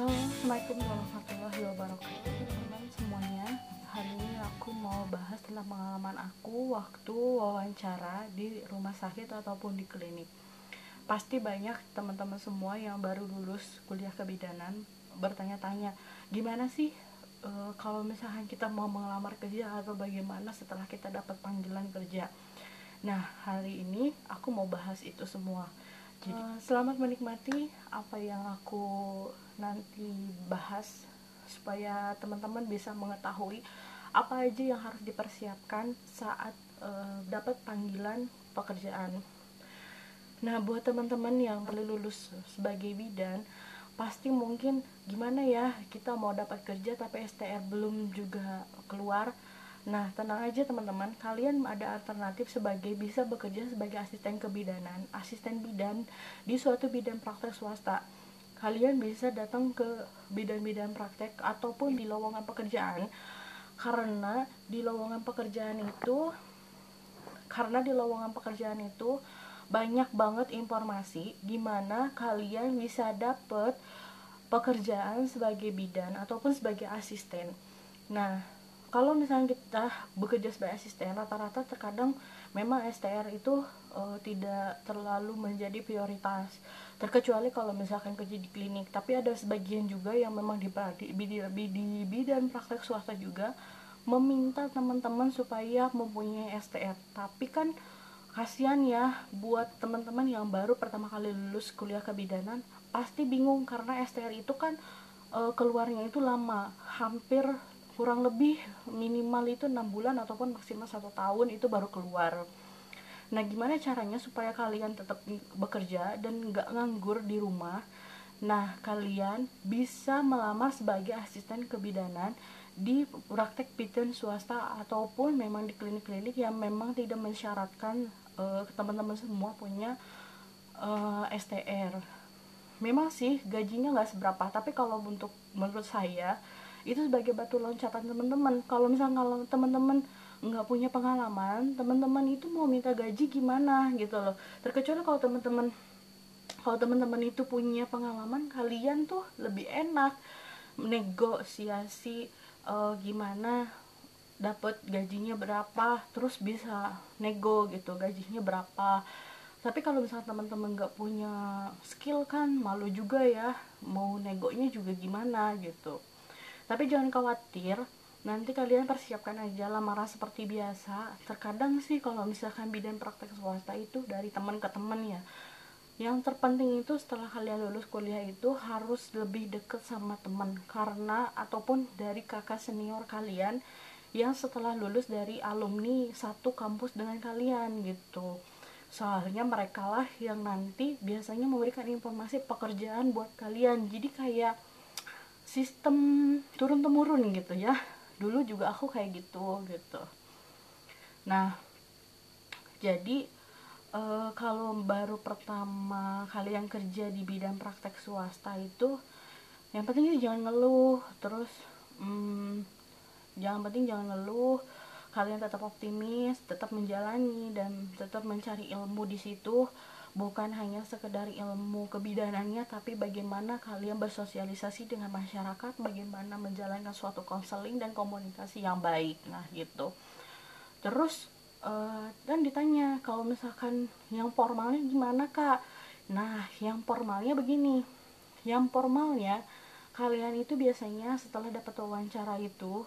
Assalamualaikum warahmatullahi wabarakatuh, teman-teman semuanya. Hari ini aku mau bahas tentang pengalaman aku waktu wawancara di rumah sakit ataupun di klinik. Pasti banyak teman-teman semua yang baru lulus kuliah kebidanan bertanya-tanya, gimana sih kalau misalkan kita mau melamar kerja atau bagaimana setelah kita dapat panggilan kerja. Nah, hari ini aku mau bahas itu semua. Jadi, selamat menikmati apa yang aku nanti bahas supaya teman-teman bisa mengetahui apa aja yang harus dipersiapkan saat dapat panggilan pekerjaan. Nah, buat teman-teman yang baru lulus sebagai bidan, pasti mungkin gimana ya, kita mau dapat kerja tapi STR belum juga keluar. Nah, tenang aja teman-teman, kalian ada alternatif sebagai bisa bekerja sebagai asisten kebidanan, asisten bidan di suatu bidan praktek swasta. Kalian bisa datang ke bidan-bidan praktek ataupun di lowongan pekerjaan, karena di lowongan pekerjaan itu banyak banget informasi gimana kalian bisa dapet pekerjaan sebagai bidan ataupun sebagai asisten. Nah, kalau misalnya kita bekerja sebagai asisten, rata-rata terkadang memang STR itu tidak terlalu menjadi prioritas, terkecuali kalau misalkan kerja di klinik. Tapi ada sebagian juga yang memang di bidan praktek swasta juga meminta teman-teman supaya mempunyai STR. Tapi kan kasihan ya buat teman-teman yang baru pertama kali lulus kuliah kebidanan, pasti bingung karena STR itu kan keluarnya itu lama, hampir kurang lebih minimal itu 6 bulan ataupun maksimal 1 tahun itu baru keluar. Nah, gimana caranya supaya kalian tetap bekerja dan nggak nganggur di rumah? Nah, kalian bisa melamar sebagai asisten kebidanan di praktek bidan swasta ataupun memang di klinik-klinik yang memang tidak mensyaratkan teman-teman semua punya STR. Memang sih gajinya nggak seberapa, tapi kalau untuk menurut saya itu sebagai batu loncatan teman-teman. Kalau misalnya kalau teman-teman nggak punya pengalaman, teman-teman itu mau minta gaji gimana gitu loh. Terkecuali kalau teman-teman itu punya pengalaman, kalian tuh lebih enak negosiasi gimana dapat gajinya berapa, terus bisa nego gitu gajinya berapa. Tapi kalau misalnya teman-teman nggak punya skill kan malu juga ya, mau negonya juga gimana gitu. Tapi jangan khawatir, nanti kalian persiapkan aja lamaran seperti biasa. Terkadang sih kalau misalkan bidan praktek swasta itu dari teman ke teman ya, yang terpenting itu setelah kalian lulus kuliah itu harus lebih deket sama teman, karena ataupun dari kakak senior kalian yang setelah lulus dari alumni satu kampus dengan kalian gitu. Soalnya mereka lah yang nanti biasanya memberikan informasi pekerjaan buat kalian. Jadi kayak sistem turun temurun gitu ya. Dulu juga aku kayak gitu. Nah, jadi kalau baru pertama kalian kerja di bidang praktek swasta itu, yang penting itu jangan ngeluh. Terus jangan ngeluh, kalian tetap optimis, tetap menjalani dan tetap mencari ilmu di situ. Bukan hanya sekedar ilmu kebidanannya, tapi bagaimana kalian bersosialisasi dengan masyarakat, bagaimana menjalankan suatu konseling dan komunikasi yang baik. Nah gitu. Terus dan ditanya kalau misalkan yang formalnya gimana kak. Nah, yang formalnya begini. Yang formalnya, kalian itu biasanya setelah dapat wawancara itu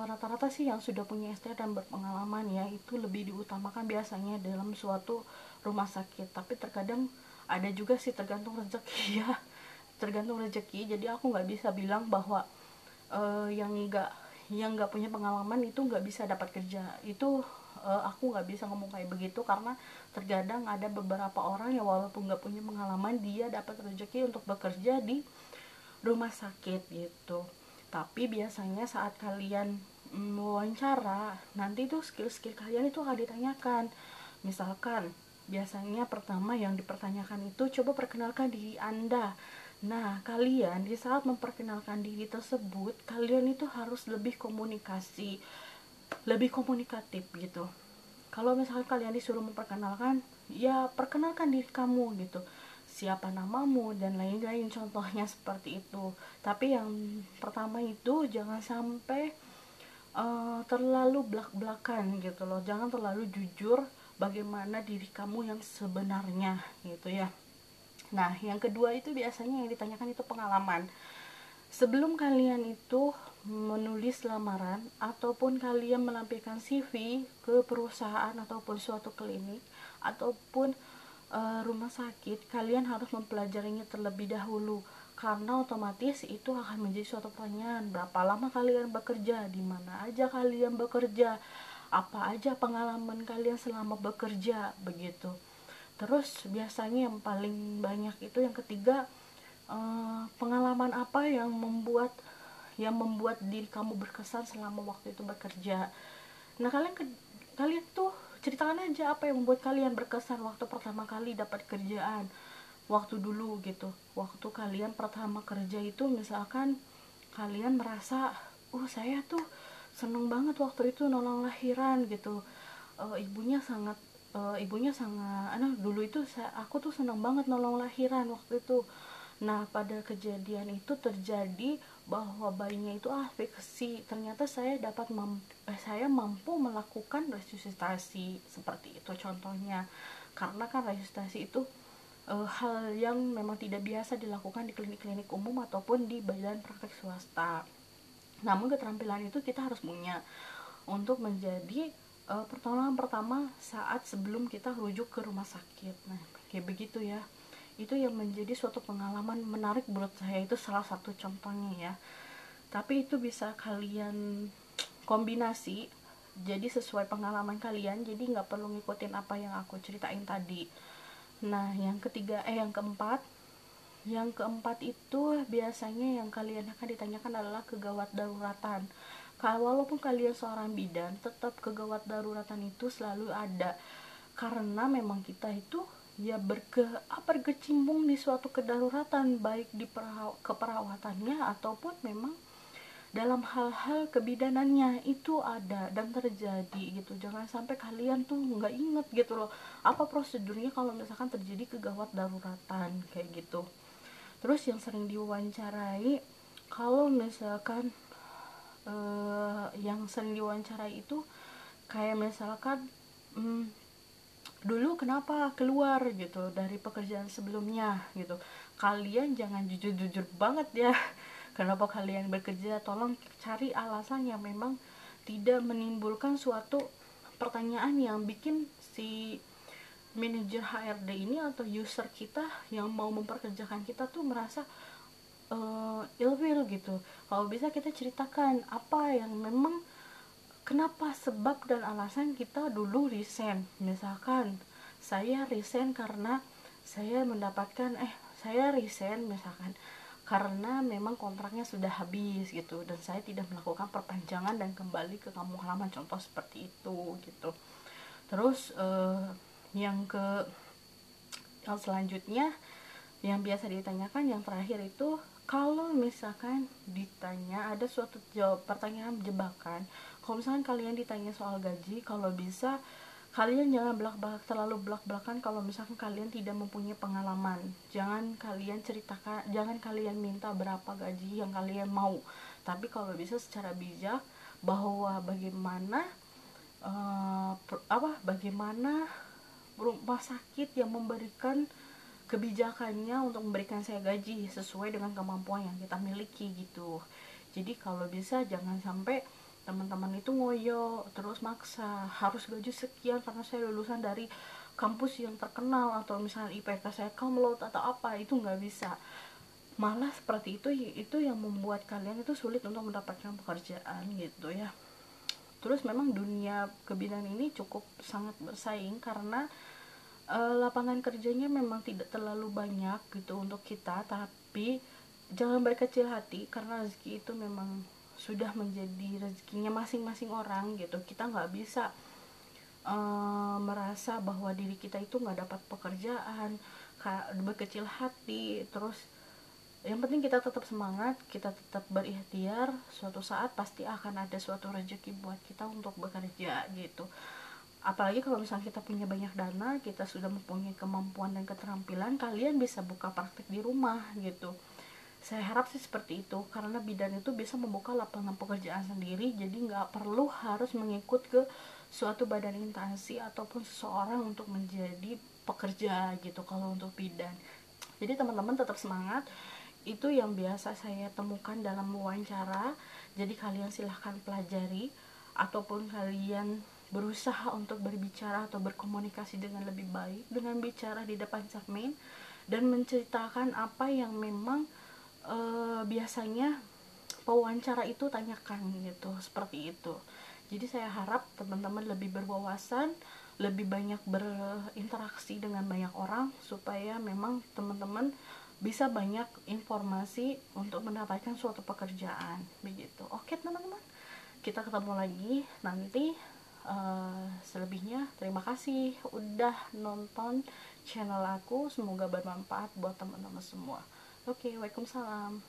rata-rata sih yang sudah punya ST dan berpengalaman ya, itu lebih diutamakan biasanya dalam suatu rumah sakit. Tapi terkadang ada juga sih, tergantung rezeki ya. Tergantung rezeki. Jadi aku nggak bisa bilang bahwa yang nggak punya pengalaman itu nggak bisa dapat kerja. Itu aku nggak bisa ngomong kayak begitu, karena terkadang ada beberapa orang yang walaupun nggak punya pengalaman, dia dapat rezeki untuk bekerja di rumah sakit gitu. Tapi biasanya saat kalian wawancara, nanti tuh skill-skill kalian itu akan ditanyakan. Misalkan biasanya pertama yang dipertanyakan itu, coba perkenalkan diri Anda. Nah, kalian di saat memperkenalkan diri tersebut, kalian itu harus lebih komunikatif gitu. Kalau misalkan kalian disuruh memperkenalkan, ya perkenalkan diri kamu gitu. siapa namamu dan lain-lain, contohnya seperti itu. Tapi yang pertama itu jangan sampai terlalu belak-belakan gitu loh, jangan terlalu jujur bagaimana diri kamu yang sebenarnya gitu ya. Nah, yang kedua itu biasanya yang ditanyakan itu pengalaman. Sebelum kalian itu menulis lamaran ataupun kalian melampirkan CV ke perusahaan ataupun suatu klinik ataupun rumah sakit, kalian harus mempelajarinya terlebih dahulu, karena otomatis itu akan menjadi suatu pertanyaan. Berapa lama kalian bekerja, di mana aja kalian bekerja, apa aja pengalaman kalian selama bekerja, begitu. Terus biasanya yang paling banyak itu yang ketiga, pengalaman apa yang membuat diri kamu berkesan selama waktu itu bekerja. Nah, kalian tuh ceritakan aja apa yang membuat kalian berkesan waktu pertama kali dapat kerjaan, waktu dulu gitu, waktu kalian pertama kerja itu. Misalkan kalian merasa, saya tuh seneng banget waktu itu nolong lahiran gitu. Ibunya sangat dulu itu aku tuh seneng banget nolong lahiran waktu itu. Nah, pada kejadian itu terjadi bahwa bayinya itu afeksi. Ternyata saya mampu melakukan resusitasi, seperti itu contohnya. Karena kan resusitasi itu hal yang memang tidak biasa dilakukan di klinik-klinik umum ataupun di badan praktek swasta. Namun keterampilan itu kita harus punya untuk menjadi pertolongan pertama saat sebelum kita rujuk ke rumah sakit. Nah, kayak begitu ya. Itu yang menjadi suatu pengalaman menarik menurut saya, itu salah satu contohnya ya. Tapi itu bisa kalian kombinasi jadi sesuai pengalaman kalian, jadi nggak perlu ngikutin apa yang aku ceritain tadi. Nah, yang keempat itu biasanya yang kalian akan ditanyakan adalah kegawat daruratan. Walaupun kalian seorang bidan, tetap kegawat daruratan itu selalu ada, karena memang kita itu ya berkecimpung di suatu kedaruratan, baik di keperawatannya ataupun memang dalam hal-hal kebidanannya itu ada dan terjadi gitu. Jangan sampai kalian tuh nggak inget gitu loh apa prosedurnya kalau misalkan terjadi kegawat daruratan kayak gitu. Terus yang sering diwawancarai, kalau misalkan yang sering diwawancarai itu kayak misalkan, dulu kenapa keluar gitu dari pekerjaan sebelumnya gitu. Kalian jangan jujur-jujur banget ya. Kenapa kalian bekerja, tolong cari alasan yang memang tidak menimbulkan suatu pertanyaan yang bikin si manajer HRD ini atau user kita yang mau memperkerjakan kita tuh merasa ilfeel gitu. Kalau bisa kita ceritakan apa yang memang, kenapa, sebab dan alasan kita dulu resign. Misalkan saya resign karena saya resign misalkan karena memang kontraknya sudah habis gitu, dan saya tidak melakukan perpanjangan dan kembali ke kampung halaman, contoh seperti itu gitu. Terus yang selanjutnya yang biasa ditanyakan, yang terakhir itu, kalau misalkan ditanya ada suatu pertanyaan jebakan. Kalau misalkan kalian ditanya soal gaji, kalau bisa kalian jangan terlalu belak-belakan. Kalau misalkan kalian tidak mempunyai pengalaman, jangan kalian minta berapa gaji yang kalian mau, tapi kalau bisa secara bijak, bahwa bagaimana rumah sakit yang memberikan kebijakannya untuk memberikan saya gaji sesuai dengan kemampuan yang kita miliki gitu. Jadi kalau bisa jangan sampai teman-teman itu ngoyo terus maksa harus gaji sekian karena saya lulusan dari kampus yang terkenal, atau misalnya IPK saya kumlot atau apa, itu nggak bisa. Malah seperti itu yang membuat kalian itu sulit untuk mendapatkan pekerjaan gitu ya. Terus memang dunia kebidanan ini cukup sangat bersaing, karena lapangan kerjanya memang tidak terlalu banyak gitu untuk kita. Tapi jangan berkecil hati, karena rezeki itu memang sudah menjadi rezekinya masing-masing orang gitu. Kita nggak bisa merasa bahwa diri kita itu nggak dapat pekerjaan, berkecil hati. Terus yang penting kita tetap semangat, kita tetap berikhtiar, suatu saat pasti akan ada suatu rezeki buat kita untuk bekerja gitu. Apalagi kalau misalnya kita punya banyak dana, kita sudah mempunyai kemampuan dan keterampilan, kalian bisa buka praktik di rumah gitu. Saya harap sih seperti itu, karena bidan itu bisa membuka lapangan pekerjaan sendiri, jadi nggak perlu harus mengikut ke suatu badan instansi ataupun seseorang untuk menjadi pekerja gitu kalau untuk bidan. Jadi teman-teman tetap semangat, itu yang biasa saya temukan dalam wawancara. Jadi kalian silahkan pelajari, ataupun kalian berusaha untuk berbicara atau berkomunikasi dengan lebih baik dengan bicara di depan cermin dan menceritakan apa yang memang biasanya pewawancara itu tanyakan gitu, seperti itu. Jadi saya harap teman-teman lebih berwawasan, lebih banyak berinteraksi dengan banyak orang, supaya memang teman-teman bisa banyak informasi untuk mendapatkan suatu pekerjaan begitu. Oke teman-teman, kita ketemu lagi nanti. Selebihnya terima kasih udah nonton channel aku, semoga bermanfaat buat teman-teman semua. Oke, waalaikumsalam.